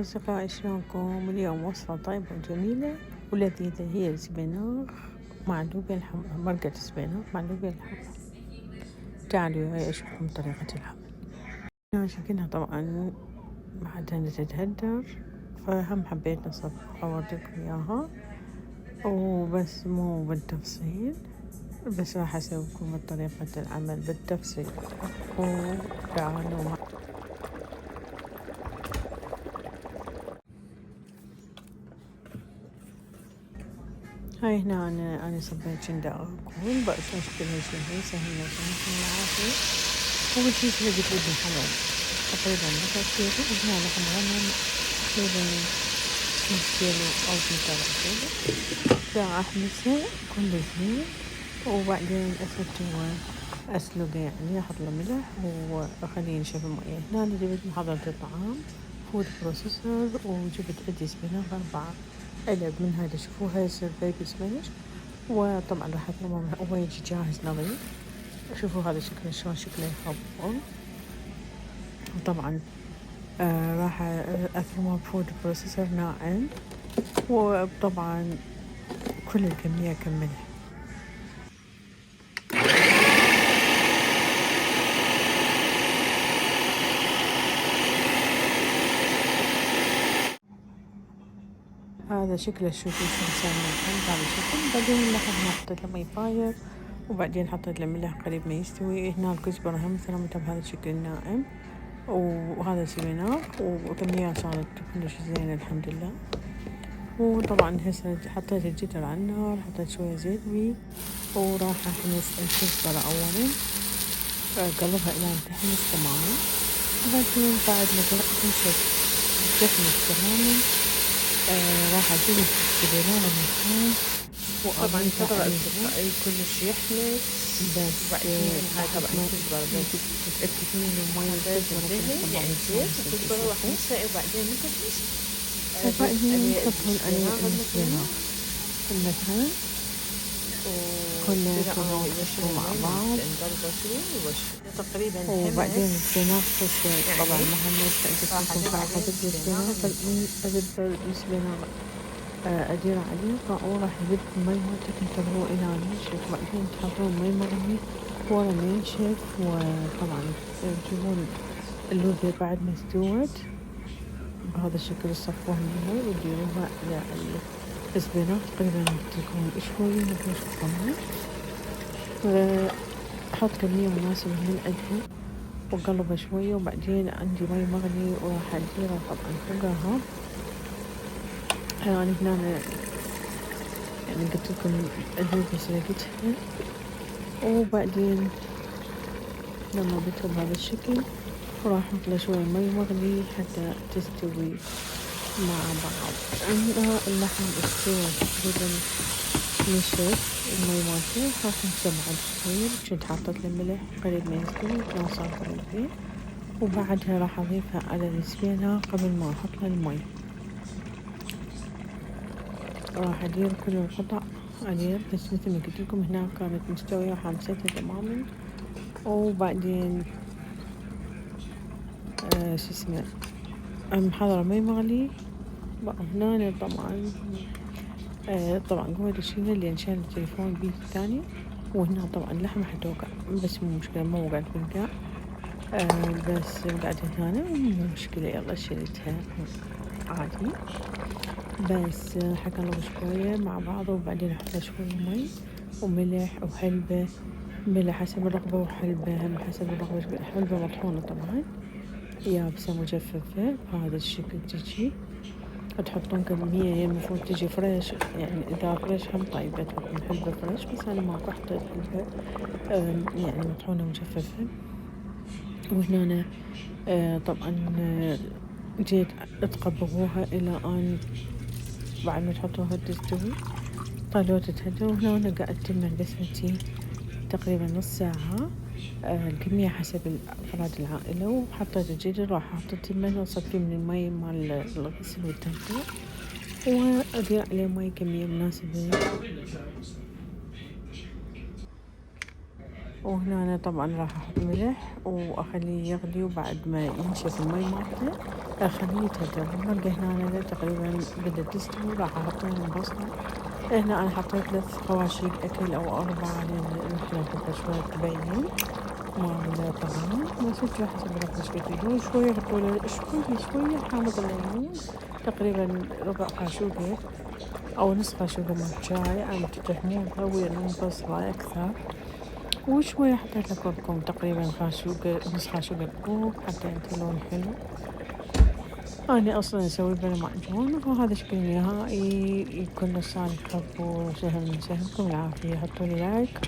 أصدقائي، شلونكم؟ اليوم وصفة طيبة وجميلة ولذيذة، هي السبانخ مع اللوبيا الحمراء، مرقة السبانخ مع اللوبيا الحمراء. تعالوا وياي أشوفكم طريقة العمل. أنا شكلها طبعا بعدها نتتهدر، فهم حبيت نصب أوريكم إياها وبس مو بالتفصيل، بس راح أسويكم طريقة العمل بالتفصيل. وتعالوا هاي هنا أنا صبيت شندا أكون بس مشكلة شيء سهل نكون العافية. أول شي سلقت لي بالحلال تقريبا نص كيلو، وهنا لحم غنم تقريبا نص كيلو أو 2 كيلو. فأحمسه كل زين وبعدين أسلقه، يعني أحط له ملح وأخليه ينشف الموية. هنا أنا جبت محضرة الطعام فود بروسيسور، وجبت عندي سبانخ 4 علب من هاي اللي تشوفوها يصير بيبي سبانخ، وطبعا راح أثرمه هو يجي جاهز نظيف. شوفوا هذا شكله شلون شكله يخبل. وطبعا راح أثرمه بفود بروسيسور ناعم، وطبعا كل الكمية كملها. هذا شكله شوفوا شلون صار ناعم بهذا الشكل. بعدين اللحم حطيت له مي فاير، وبعدين حطيت له ملح قريب ما يستوي. هنا الكزبرة هم ثرمتها بهذا الشكل الناعم، وهذا سبانخ وكميات صارت كلش زينة الحمد لله. وطبعا هسه حطيت الجدر على النار، حطيت شوية زيت بيه، وراح أحمص الكزبرة أولا، قلبها إلى أن تحمص تماما. وبعدين بعد ما تنشف تحمص تماما راح أجيب السبانخ المفروم، طبعا انتظر أصدقائي كلش يحمص. بس بعدين هاي طبعا الكزبرة بس تتأكدين إنه المي دهن يعني زيت الكزبرة راح نسقي، وبعدين نكبس. وبعدين نحطهم عليه السبانخ مثلا كلها يوشوا مع بعض. تقريبا وبعدين السبانخ شوي طبعا محمص عندكم صراحة تبدي السبانخ أذب السبانخ أدير عليه وراح يذب المي مالته، تنتظروه إلى أن ينشف. بعدين تحطون مي مغلي ورا ما ينشف، وطبعا تجيبون اللوبيا بعد ما استوت بهذا الشكل تصفوها من المي وتديروها على السبانخ تقريبا تكون شوية نقوش الطماط. أحط كمية مناسبة من عندها وقلبها شوية، وبعدين عندي مي مغلي وراح أديرها طبعا فوقها. يعني هنا يعني قلت لكم اللوبيا سلقتها، وبعدين لما بتغلي بهذا الشكل وراح أحط له شوية مي مغلي حتى تستوي مع بعض. عندنا اللحم استوى تقريبا نشف المي مالته، راح نسمع بعد شوية. كنت حاطت له ملح قريب ما يستوي كان صار قريبين، وبعدها راح أضيفها على السبانخ قبل ما أحط له المي. راح أدير كل القطع بس مثل ما قلت لكم هنا كانت مستوية وحامستها تماما. وبعدين شو اسمه محضرة مي مغلي بقى هنا. طبعا قوة الشيلة اللي انشال التليفون بيه الثاني، وهنا طبعا اللحمة حتوقع بس مو مشكلة، ما وقعت بالقاع بس قعدت هنا مو مشكلة، يلا شلتها عادي. بس حقلب شوية مع بعض، وبعدين أحط شوية مي وملح وحلبة، ملح حسب الرغبة وحلبة هم حسب الرغبة. حلبة مطحونة طبعا يابسة مجففة بهذا الشكل تجي. تحطون كمية هي المفروض تجي فريش، يعني إذا فريش هم طيبة تحطون حلبة فريش، بس أنا ماكو حطيت حلبة يعني مطحونة مجففة. وهنا طبعا جيت تقبضوها إلى أن بعد ما تحطوها تستوي طلعوا تتهدوا. وهنا قاعد تمن بسمتي تقريبا نص ساعة، الكمية حسب أفراد العائلة. وحطيت الجدر راح أحط التمن وصفيه من المي مال الغسل والتنقية، وأدير عليه مي كمية مناسبة. وهنا أنا طبعا راح أحط ملح وأخليه يغلي، وبعد ما ينشف المي مالته أخليه يتهدر. نلقى هنا تقريبا بدأت تستوي، راح أحط لهم البصلة. هنا أنا حطيت 3 خواشيق أكل أو 4 لأن نحنا نحب شوية تبين مع الطعام، بس انتوا حسب رغبتك ايش تريدون. شوية حطوا له شوية حامض الليمون، تقريبا ربع خاشوقة أو نص خاشوقة من الشاي، أنا تتفهمونها ويا البصلة أكثر. وشوية حطيت له كركم، تقريبا خاشوقة نص خاشوقة كوب، حتى ينطي لون حلو. أنا أصلا أسوي بلا معجون. وهذا شكل النهائي يكون لساني خف وسهل من سهلكم العافية. حطوا لي لايك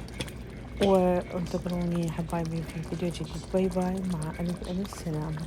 وانتظروني حبايبي في فيديو جديد. باي باي، مع ألف ألف سلامة.